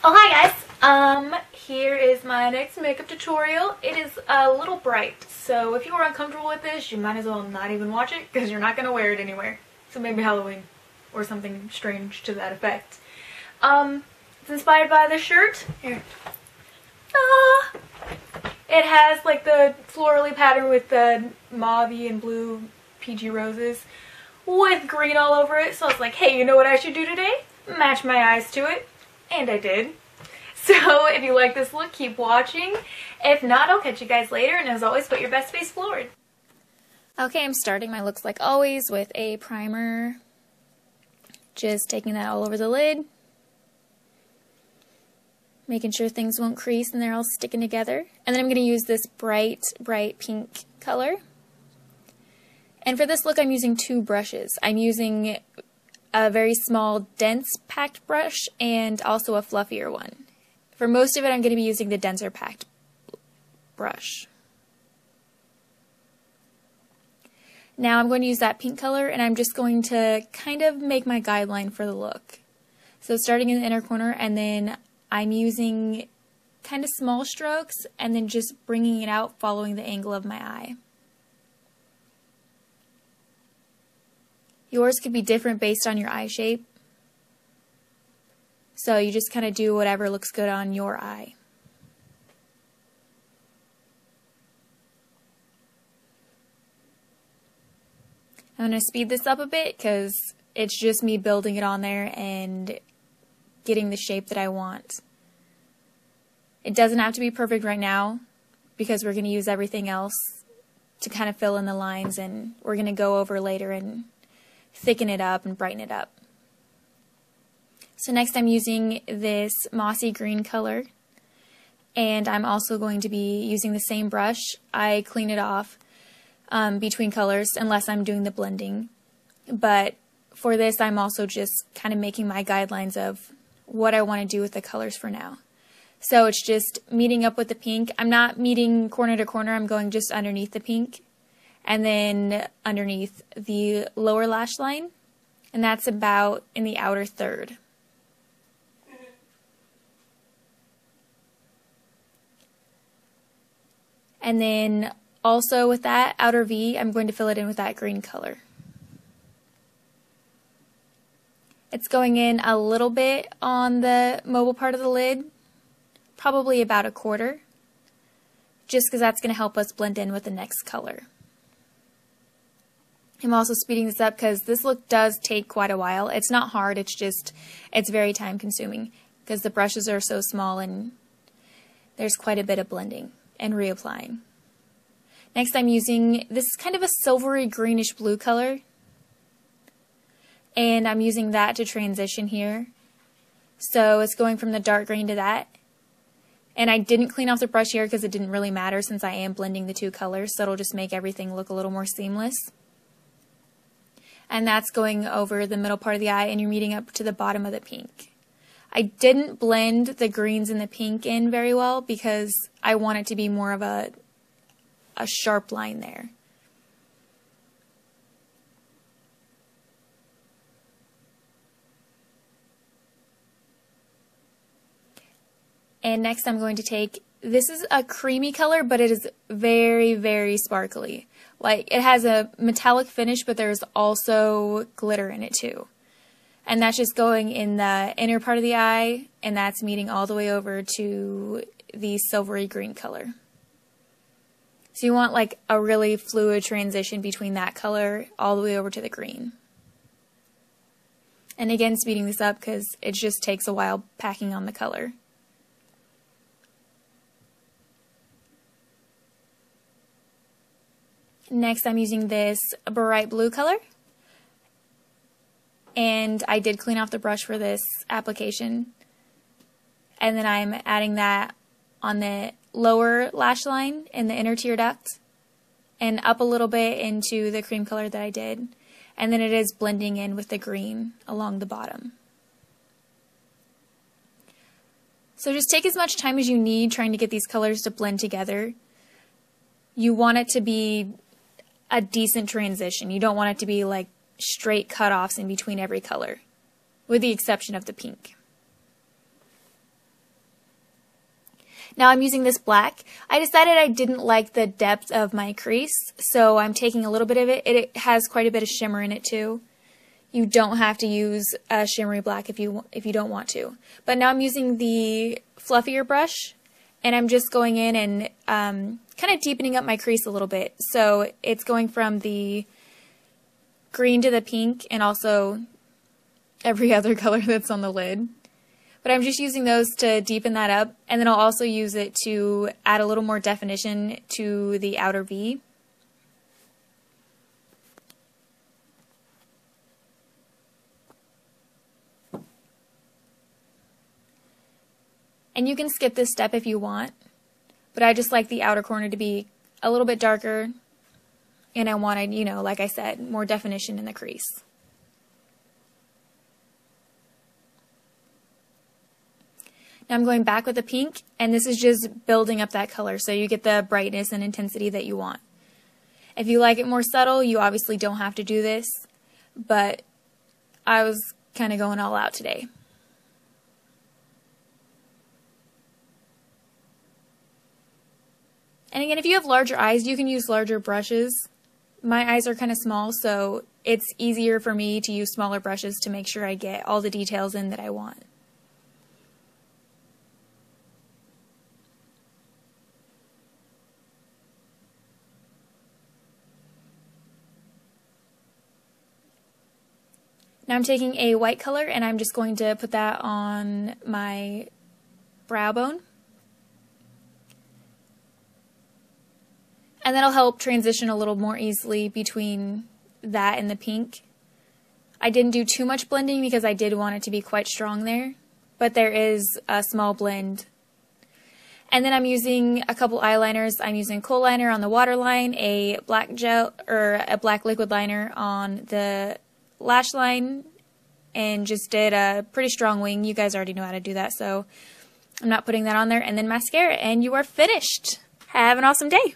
Oh, hi guys. Here is my next makeup tutorial. It is a little bright, so if you are uncomfortable with this, you might as well not even watch it because you're not going to wear it anywhere. So maybe Halloween or something strange to that effect. It's inspired by this shirt. Here. It has like the florally pattern with the mauvey and blue peachy roses with green all over it. So I was like, hey, you know what I should do today? Match my eyes to it. And I did. So if you like this look, keep watching. If not, I'll catch you guys later. And as always, put your best face forward. Okay, I'm starting my looks like always with a primer. Just taking that all over the lid. Making sure things won't crease and they're all sticking together. And then I'm going to use this bright pink color. And for this look, I'm using two brushes. I'm using a very small, dense packed brush and also a fluffier one. For most of it, I'm going to be using the denser packed brush. Now I'm going to use that pink color and I'm just going to kind of make my guideline for the look. So starting in the inner corner, and then I'm using kind of small strokes and then just bringing it out following the angle of my eye. Yours could be different based on your eye shape. So you just kind of do whatever looks good on your eye. I'm going to speed this up a bit because it's just me building it on there and getting the shape that I want. It doesn't have to be perfect right now because we're going to use everything else to kind of fill in the lines, and we're going to go over later and thicken it up and brighten it up. So next I'm using this mossy green color, and I'm also going to be using the same brush. I clean it off between colors unless I'm doing the blending, but for this I'm also just kind of making my guidelines of what I want to do with the colors for now. So it's just meeting up with the pink. I'm not meeting corner to corner, I'm going just underneath the pink and then underneath the lower lash line, and that's about in the outer third. And then also with that outer V, I'm going to fill it in with that green color. It's going in a little bit on the mobile part of the lid, probably about a quarter, just because that's going to help us blend in with the next color. I'm also speeding this up because this look does take quite a while. It's not hard, it's very time consuming because the brushes are so small and there's quite a bit of blending and reapplying. Next I'm using this kind of a silvery greenish blue color, and I'm using that to transition here. So it's going from the dark green to that. And I didn't clean off the brush here because it didn't really matter since I am blending the two colors, so it'll just make everything look a little more seamless. And that's going over the middle part of the eye, and you're meeting up to the bottom of the pink. I didn't blend the greens and the pink in very well because I want it to be more of a sharp line there. And next I'm going to take, this is a creamy color, but it is very sparkly. Like, it has a metallic finish, but there's also glitter in it too. And that's just going in the inner part of the eye, and that's meeting all the way over to the silvery green color. So you want like a really fluid transition between that color all the way over to the green. And again, speeding this up because it just takes a while packing on the color. Next I'm using this bright blue color, and I did clean off the brush for this application, and then I'm adding that on the lower lash line in the inner tear duct and up a little bit into the cream color that I did, and then it is blending in with the green along the bottom. So just take as much time as you need trying to get these colors to blend together. You want it to be a decent transition. You don't want it to be like straight cutoffs in between every color, with the exception of the pink. Now I'm using this black. I decided I didn't like the depth of my crease, so I'm taking a little bit of it. It has quite a bit of shimmer in it too. You don't have to use a shimmery black if you don't want to. But now I'm using the fluffier brush, and I'm just going in and kind of deepening up my crease a little bit. So it's going from the green to the pink and also every other color that's on the lid. But I'm just using those to deepen that up, and then I'll also use it to add a little more definition to the outer V. And you can skip this step if you want, but I just like the outer corner to be a little bit darker, and I wanted, you know, like I said, more definition in the crease. Now I'm going back with the pink, and this is just building up that color so you get the brightness and intensity that you want. If you like it more subtle, you obviously don't have to do this, but I was kind of going all out today. And again, if you have larger eyes, you can use larger brushes. My eyes are kind of small, so it's easier for me to use smaller brushes to make sure I get all the details in that I want. Now I'm taking a white color and I'm just going to put that on my brow bone. And that'll help transition a little more easily between that and the pink. I didn't do too much blending because I did want it to be quite strong there, but there is a small blend. And then I'm using a couple eyeliners. I'm using Kohl liner on the waterline, a black gel or a black liquid liner on the lash line, and just did a pretty strong wing. You guys already know how to do that, so I'm not putting that on there. And then mascara, and you are finished. Have an awesome day.